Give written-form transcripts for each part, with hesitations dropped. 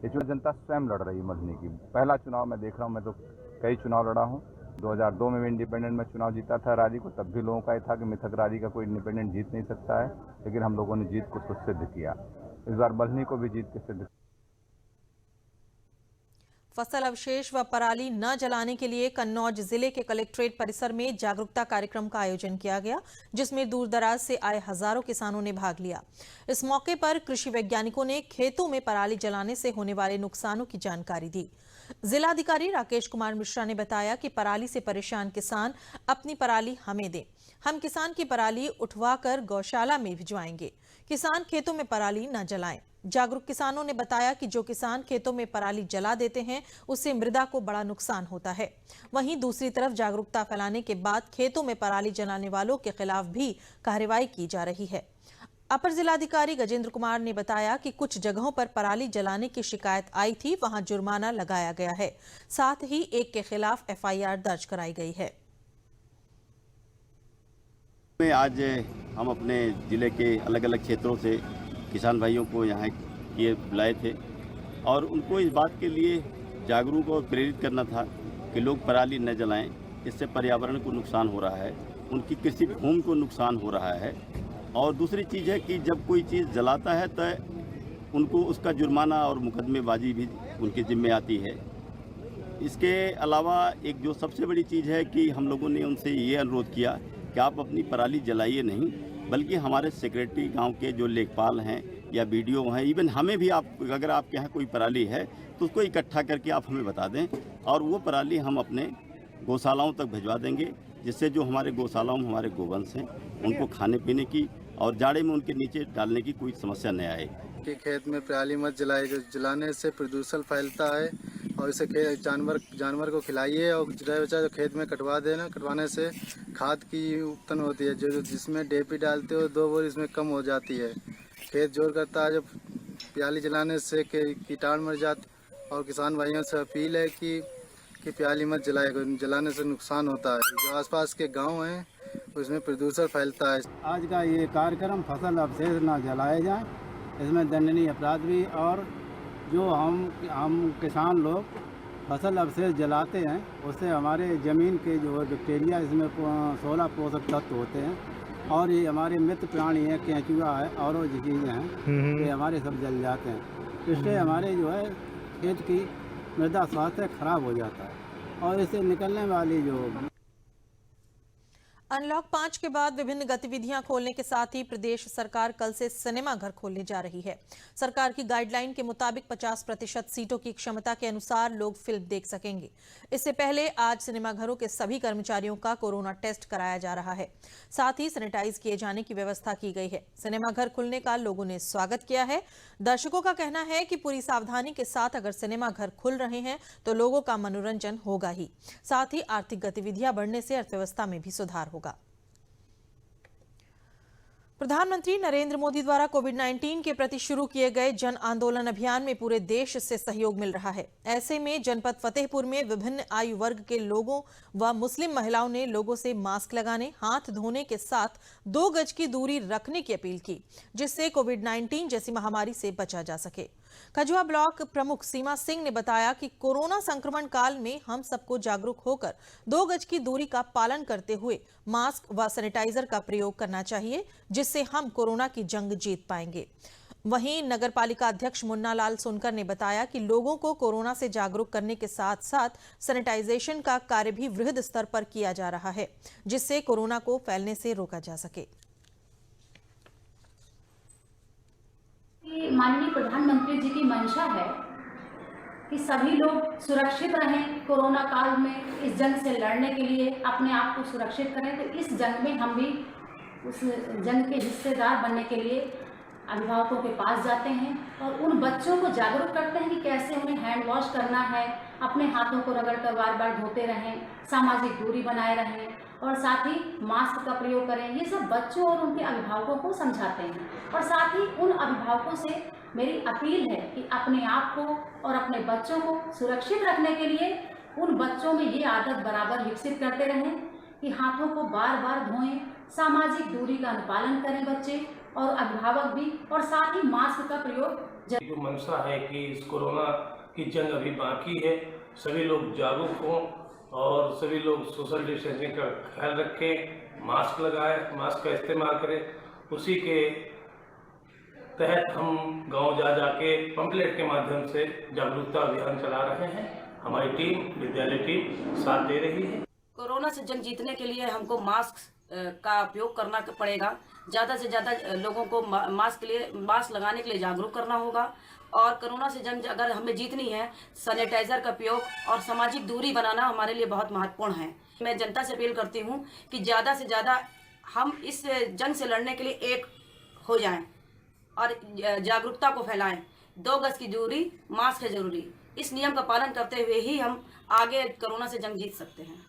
ये चुनाव जनता स्वयं लड़ रही है मधुबनी की। पहला चुनाव मैं देख रहा हूँ, मैं तो कई चुनाव लड़ा हूँ। 2002 में भी इंडिपेंडेंट में चुनाव जीता था रारी को, तब भी लोगों का ये था कि मिथक रारी का कोई इंडिपेंडेंट जीत नहीं सकता है, लेकिन हम लोगों ने जीत को सिद्ध किया। इस बार मधुबनी को भी जीत के सिद्ध। फसल अवशेष व पराली न जलाने के लिए कन्नौज जिले के कलेक्ट्रेट परिसर में जागरूकता कार्यक्रम का आयोजन किया गया, जिसमें दूर दराज से आए हजारों किसानों ने भाग लिया। इस मौके पर कृषि वैज्ञानिकों ने खेतों में पराली जलाने से होने वाले नुकसानों की जानकारी दी। जिलाधिकारी राकेश कुमार मिश्रा ने बताया कि पराली से परेशान किसान अपनी पराली हमें दें, हम किसान की पराली उठवाकर गौशाला में भिजवाएंगे। किसान खेतों में पराली न जलाएं। जागरूक किसानों ने बताया कि जो किसान खेतों में पराली जला देते हैं, उससे मृदा को बड़ा नुकसान होता है। वहीं दूसरी तरफ जागरूकता फैलाने के बाद खेतों में पराली जलाने वालों के खिलाफ भी कार्रवाई की जा रही है। अपर जिलाधिकारी गजेंद्र कुमार ने बताया कि कुछ जगहों पर पराली जलाने की शिकायत आई थी, वहां जुर्माना लगाया गया है। साथ ही एक के खिलाफ एफआईआर दर्ज कराई गई है। आज हम अपने जिले के अलग अलग क्षेत्रों से किसान भाइयों को यहाँ ये बुलाए थे और उनको इस बात के लिए जागरूक और प्रेरित करना था कि लोग पराली न जलाएं। इससे पर्यावरण को नुकसान हो रहा है, उनकी कृषि भूमि को नुकसान हो रहा है। और दूसरी चीज़ है कि जब कोई चीज़ जलाता है तो उनको उसका जुर्माना और मुकदमेबाजी भी उनके जिम्मे आती है। इसके अलावा एक जो सबसे बड़ी चीज़ है कि हम लोगों ने उनसे ये अनुरोध किया कि आप अपनी पराली जलाइए नहीं, बल्कि हमारे सेक्रेटरी गांव के जो लेखपाल हैं या बीडीओ हैं, इवन हमें भी आप अगर आपके यहाँ कोई पराली है तो उसको इकट्ठा करके आप हमें बता दें और वो पराली हम अपने गौशालाओं तक भिजवा देंगे, जिससे जो हमारे गौशालाओं में हमारे गोवंश हैं उनको खाने पीने की और जाड़े में उनके नीचे डालने की कोई समस्या न आए। कि खेत में पराली मत जलाए, जो जलाने से प्रदूषण फैलता है और इसे जानवर को खिलाइए और जो खेत में कटवा देना, कटवाने से खाद की उत्पन्न होती है, जो जिसमें डीएपी डालते हो 2 बोर इसमें कम हो जाती है। खेत जोर करता है, जब पराली जलाने से कीटाणु मर जाते। और किसान भाइयों से अपील है कि पराली मत जलाए, जलाने से नुकसान होता है। जो आसपास के गांव हैं उसमें प्रदूषण फैलता है। आज का ये कार्यक्रम फसल अवशेष न जलाए जाए, इसमें दंडनीय अपराध भी, और जो हम किसान लोग फसल अवशेष जलाते हैं उससे हमारे ज़मीन के जो बैक्टीरिया, इसमें 16 पोषक तत्व होते हैं और ये हमारे मित्र प्राणी हैं, केंचुआ है और वो चीज़ें हैं, ये हमारे सब जल जाते हैं। इससे हमारे जो है खेत की मृदा स्वास्थ्य खराब हो जाता है और इससे निकलने वाली जो अनलॉक 5 के बाद विभिन्न गतिविधियां खोलने के साथ ही प्रदेश सरकार कल से सिनेमा घर खोलने जा रही है। सरकार की गाइडलाइन के मुताबिक 50% सीटों की क्षमता के अनुसार लोग फिल्म देख सकेंगे। इससे पहले आज सिनेमा घरों के सभी कर्मचारियों का कोरोना टेस्ट कराया जा रहा है। साथ ही सैनिटाइज किए जाने की व्यवस्था की गई है। सिनेमा घर खुलने का लोगों ने स्वागत किया है। दर्शकों का कहना है कि पूरी सावधानी के साथ अगर सिनेमा घर खुल रहे हैं तो लोगों का मनोरंजन होगा ही, साथ ही आर्थिक गतिविधियां बढ़ने से अर्थव्यवस्था में भी सुधार होगा। प्रधानमंत्री नरेंद्र मोदी द्वारा कोविड-19 के प्रति शुरू किए गए जन आंदोलन अभियान में पूरे देश से सहयोग मिल रहा है। ऐसे में जनपद फतेहपुर में विभिन्न आयु वर्ग के लोगों व मुस्लिम महिलाओं ने लोगों से मास्क लगाने, हाथ धोने के साथ 2 गज की दूरी रखने की अपील की, जिससे कोविड-19 जैसी महामारी से बचा जा सके। खजुआ ब्लॉक प्रमुख सीमा सिंह ने बताया कि कोरोना संक्रमण काल में हम सबको जागरूक होकर 2 गज की दूरी का पालन करते हुए मास्क व सैनिटाइजर का प्रयोग करना चाहिए, जिससे हम कोरोना की जंग जीत पाएंगे। वहीं नगर पालिका अध्यक्ष मुन्ना लाल सोनकर ने बताया कि लोगों को कोरोना से जागरूक करने के साथ साथ सैनिटाइजेशन का कार्य भी वृहद स्तर पर किया जा रहा है, जिससे कोरोना को फैलने से रोका जा सके। माननीय प्रधानमंत्री जी की मंशा है कि सभी लोग सुरक्षित रहें, कोरोना काल में इस जंग से लड़ने के लिए अपने आप को सुरक्षित करें। तो इस जंग में हम भी उस जंग के हिस्सेदार बनने के लिए अभिभावकों के पास जाते हैं और उन बच्चों को जागरूक करते हैं कि कैसे उन्हें हैंड वॉश करना है, अपने हाथों को रगड़कर बार बार धोते रहें, सामाजिक दूरी बनाए रहें और साथ ही मास्क का प्रयोग करें। ये सब बच्चों और उनके अभिभावकों को समझाते हैं और साथ ही उन अभिभावकों से मेरी अपील है कि अपने आप को और अपने बच्चों को सुरक्षित रखने के लिए उन बच्चों में ये आदत बराबर विकसित करते रहें कि हाथों को बार बार धोएं, सामाजिक दूरी का अनुपालन करें बच्चे और अभिभावक भी, और साथ ही मास्क का प्रयोग जो मंशा है कि इस कोरोना की जंग अभी बाकी है, सभी लोग जागरूक हों और सभी लोग सोशल डिस्टेंसिंग का ख्याल रखें, मास्क लगाएं, मास्क का इस्तेमाल करें। उसी के तहत हम गांव जा जाके पंपलेट के माध्यम से जागरूकता अभियान चला रहे हैं। हमारी टीम, विद्यालय टीम साथ दे रही है। कोरोना से जंग जीतने के लिए हमको मास्क का उपयोग करना पड़ेगा। ज़्यादा से ज़्यादा लोगों को मास्क लगाने के लिए जागरूक करना होगा और कोरोना से जंग अगर हमें जीतनी है, सैनिटाइज़र का उपयोग और सामाजिक दूरी बनाना हमारे लिए बहुत महत्वपूर्ण है। मैं जनता से अपील करती हूँ कि ज़्यादा से ज़्यादा हम इस जंग से लड़ने के लिए एक हो जाएं और जागरूकता को फैलाएं। 2 गज की दूरी, मास्क है ज़रूरी। इस नियम का पालन करते हुए ही हम आगे कोरोना से जंग जीत सकते हैं।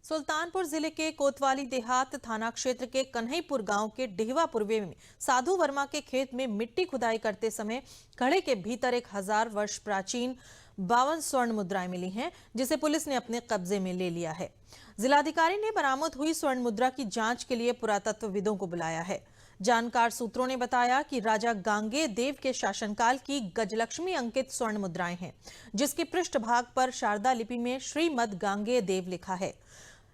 सुल्तानपुर जिले के कोतवाली देहात थाना क्षेत्र के कन्हईपुर गांव के डिहवा पूर्वे में साधु वर्मा के खेत में मिट्टी खुदाई करते समय घड़े के भीतर 1000 वर्ष प्राचीन 52 स्वर्ण मुद्राएं मिली हैं, जिसे पुलिस ने अपने कब्जे में ले लिया है। जिलाधिकारी ने बरामद हुई स्वर्ण मुद्रा की जांच के लिए पुरातत्वविदों को बुलाया है। जानकार सूत्रों ने बताया कि राजा गांगेय देव के शासनकाल की गजलक्ष्मी अंकित स्वर्ण मुद्राएं हैं, जिसके पृष्ठभाग पर शारदा लिपि में श्रीमद गांगेय देव लिखा है।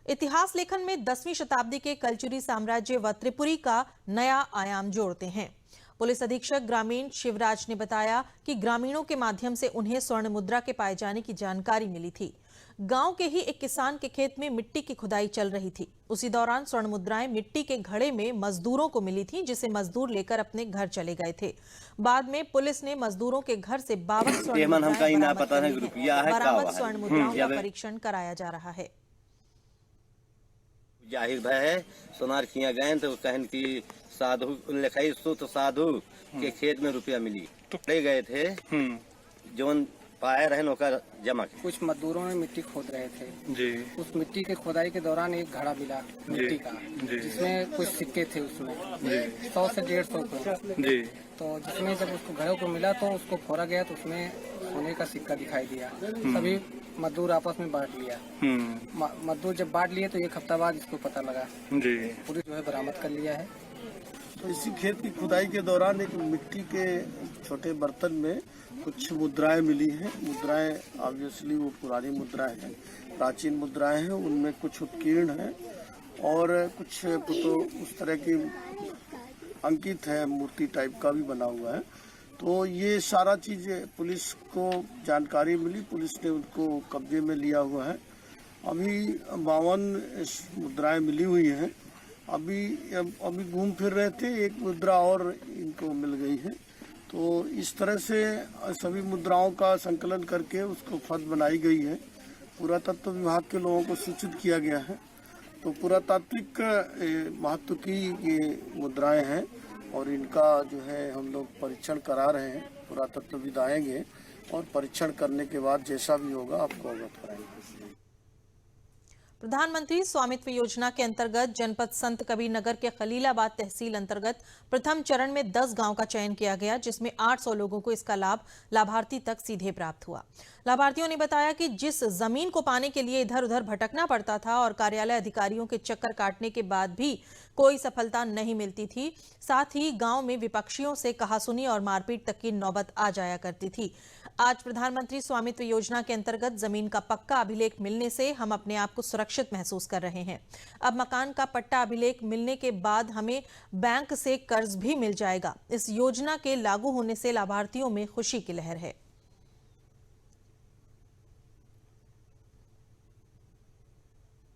इतिहास लेखन में 10वीं शताब्दी के कलचुरी साम्राज्य व त्रिपुरी का नया आयाम जोड़ते हैं। पुलिस अधीक्षक ग्रामीण शिवराज ने बताया कि ग्रामीणों के माध्यम से उन्हें स्वर्ण मुद्रा के पाए जाने की जानकारी मिली थी। गांव के ही एक किसान के खेत में मिट्टी की खुदाई चल रही थी। उसी दौरान स्वर्ण मुद्राएं मिट्टी के घड़े में मजदूरों को मिली थी, जिसे मजदूर लेकर अपने घर चले गए थे। बाद में पुलिस ने मजदूरों के घर से 52 स्वर्ण मुद्राओं का परीक्षण कराया जा रहा है। जाहिर भाई है सोनार किया गए तो कहन की साधु लिखाई सुत साधु के खेत में रुपया मिली तो ले गए थे जोन पाए रहे नौकर जमा के। कुछ मजदूरों ने मिट्टी खोद रहे थे जी। उस मिट्टी के खोदाई के दौरान एक घड़ा मिला मिट्टी का, जिसमें कुछ सिक्के थे उसमें 100 से 150 जी। तो जिसमें जब उसको घड़ों को मिला तो उसको फोड़ा गया तो उसमें सोने का सिक्का दिखाई दिया। सभी मजदूर आपस में बांट लिया। मजदूर जब बांट लिए तो 1 हफ्ता बाद इसको पता लगा जी। पुलिस जो है बरामद कर लिया है। तो इसी खेत की खुदाई के दौरान एक मिट्टी के छोटे बर्तन में कुछ मुद्राएं मिली हैं। मुद्राएं ऑब्वियसली वो पुरानी मुद्राएं हैं, प्राचीन मुद्राएं हैं। उनमें कुछ उत्कीर्ण हैं और कुछ तो उस तरह की अंकित है, मूर्ति टाइप का भी बना हुआ है। तो ये सारा चीज पुलिस को जानकारी मिली, पुलिस ने उनको कब्जे में लिया हुआ है। अभी 52 मुद्राएं मिली हुई हैं। अभी घूम फिर रहे थे, एक मुद्रा और इनको मिल गई है। तो इस तरह से सभी मुद्राओं का संकलन करके उसको फर्द बनाई गई है। पुरातत्व विभाग के लोगों को सूचित किया गया है। तो पुरातात्विक महत्व की ये मुद्राएं हैं और इनका जो है हम लोग परीक्षण करा रहे हैं। पुरातत्वविद आएंगे और परीक्षण करने के बाद जैसा भी होगा आपको अवगत कराएंगे। प्रधानमंत्री स्वामित्व योजना के अंतर्गत जनपद संत कबीर नगर के खलीलाबाद तहसील अंतर्गत प्रथम चरण में 10 गांव का चयन किया गया, जिसमें 800 लोगों को इसका लाभ लाभार्थी तक सीधे प्राप्त हुआ। लाभार्थियों ने बताया कि जिस जमीन को पाने के लिए इधर उधर भटकना पड़ता था और कार्यालय अधिकारियों के चक्कर काटने के बाद भी कोई सफलता नहीं मिलती थी, साथ ही गांव में विपक्षियों से कहासुनी और मारपीट तक की नौबत आ जाया करती थी। आज प्रधानमंत्री स्वामित्व योजना के अंतर्गत जमीन का पक्का अभिलेख मिलने से हम अपने आप को सुरक्षित महसूस कर रहे हैं। अब मकान का पट्टा अभिलेख मिलने के बाद हमें बैंक से कर्ज भी मिल जाएगा। इस योजना के लागू होने से लाभार्थियों में खुशी की लहर है।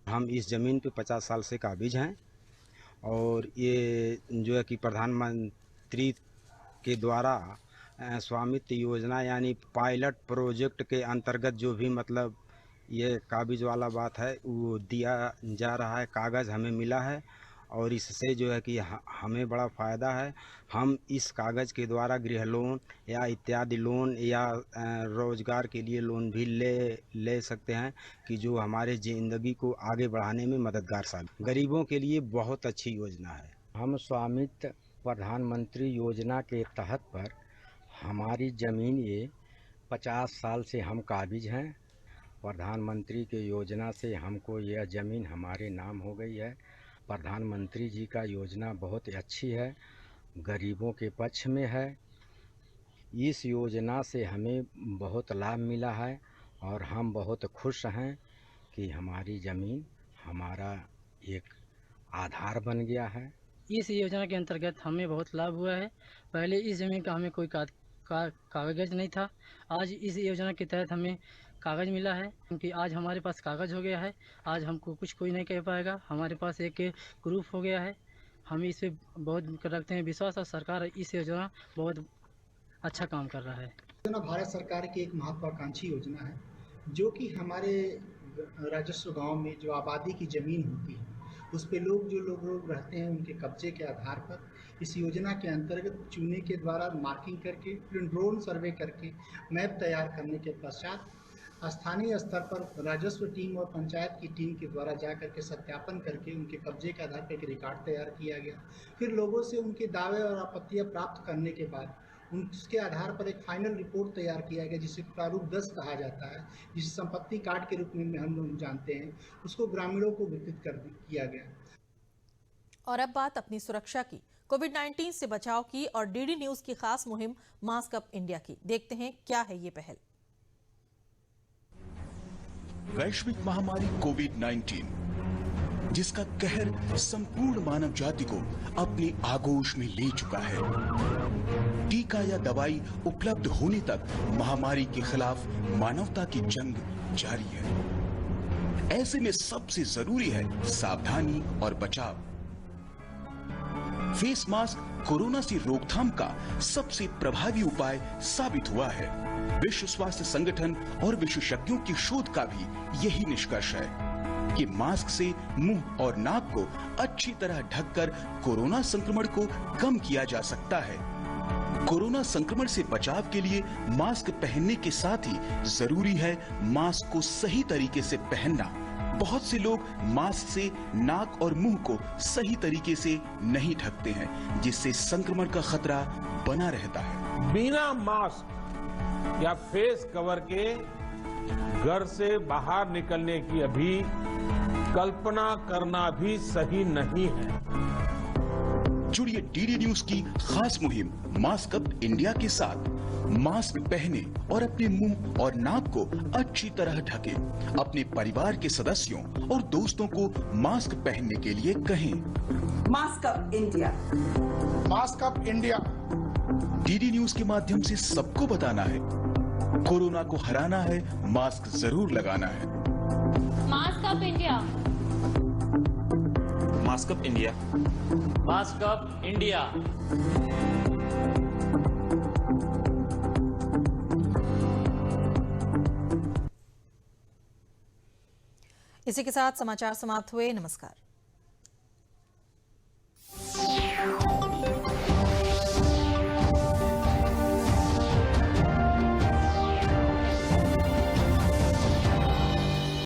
हम इस जमीन पे 50 साल से काबिज हैं और ये जो है कि प्रधानमंत्री के द्वारा स्वामित्व योजना यानी पायलट प्रोजेक्ट के अंतर्गत जो भी मतलब ये काबिज वाला बात है वो दिया जा रहा है। कागज़ हमें मिला है और इससे जो है कि हमें बड़ा फ़ायदा है। हम इस कागज़ के द्वारा गृह लोन या इत्यादि लोन या रोज़गार के लिए लोन भी ले सकते हैं कि जो हमारे ज़िंदगी को आगे बढ़ाने में मददगार साबित। गरीबों के लिए बहुत अच्छी योजना है। हम स्वामित्व प्रधानमंत्री योजना के तहत पर हमारी ज़मीन ये 50 साल से हम काबिज हैं। प्रधानमंत्री के योजना से हमको यह ज़मीन हमारे नाम हो गई है। प्रधानमंत्री जी का योजना बहुत अच्छी है, गरीबों के पक्ष में है इस योजना से हमें बहुत लाभ मिला है और हम बहुत खुश हैं कि हमारी ज़मीन हमारा एक आधार बन गया है। इस योजना के अंतर्गत हमें बहुत लाभ हुआ है। पहले इस ज़मीन का हमें कोई कागज़ नहीं था। आज इस योजना के तहत हमें कागज़ मिला है, क्योंकि आज हमारे पास कागज़ हो गया है। आज हमको कुछ कोई नहीं कह पाएगा। हमारे पास एक प्रूफ हो गया है। हम इस पे बहुत रखते हैं विश्वास और सरकार इस योजना बहुत अच्छा काम कर रहा है। योजना भारत सरकार की एक महत्वाकांक्षी योजना है, जो कि हमारे राजस्व गांव में जो आबादी की ज़मीन होती है उस पे जो लोग रहते हैं उनके कब्जे के आधार पर इस योजना के अंतर्गत चुने के द्वारा मार्किंग करके फिर ड्रोन सर्वे करके मैप तैयार करने के पश्चात स्थानीय स्तर पर राजस्व टीम और पंचायत की टीम के द्वारा जा करके सत्यापन करके उनके कब्जे के आधार पर एक रिकॉर्ड तैयार किया गया। फिर लोगों से उनके दावे और आपत्तियां प्राप्त करने के बाद उसके आधार पर एक फाइनल रिपोर्ट तैयार किया गया, जिसे प्रारूप 10 कहा जाता है, जिसे संपत्ति कार्ड के रूप में हम लोग जानते हैं। उसको ग्रामीणों को वितरित किया गया। और अब बात अपनी सुरक्षा की, कोविड-19 से बचाव की और डीडी न्यूज की खास मुहिम मास्क अप इंडिया की। देखते हैं क्या है ये पहल। वैश्विक महामारी कोविड-19, जिसका कहर संपूर्ण मानव जाति को अपनी आगोश में ले चुका है। टीका या दवाई उपलब्ध होने तक महामारी के खिलाफ मानवता की जंग जारी है। ऐसे में सबसे जरूरी है सावधानी और बचाव। फेस मास्क कोरोना से रोकथाम का सबसे प्रभावी उपाय साबित हुआ है। विश्व स्वास्थ्य संगठन और विशेषज्ञों की शोध का भी यही निष्कर्ष है कि मास्क से मुंह और नाक को अच्छी तरह ढककर कोरोना संक्रमण को कम किया जा सकता है। कोरोना संक्रमण से बचाव के लिए मास्क पहनने के साथ ही जरूरी है मास्क को सही तरीके से पहनना। बहुत से लोग मास्क से नाक और मुंह को सही तरीके से नहीं ढकते हैं, जिससे संक्रमण का खतरा बना रहता है। बिना मास्क या फेस कवर के घर से बाहर निकलने की अभी कल्पना करना भी सही नहीं है। जुड़िए डीडी न्यूज की खास मुहिम मास्क अप इंडिया के साथ। मास्क पहने और अपने मुंह और नाक को अच्छी तरह ढके। अपने परिवार के सदस्यों और दोस्तों को मास्क पहनने के लिए कहें। Mask up India, mask up India. DD news के माध्यम से सबको बताना है, कोरोना को हराना है, मास्क जरूर लगाना है। Mask up India, mask up India, mask up India. इसी के साथ समाचार समाप्त हुए। नमस्कार।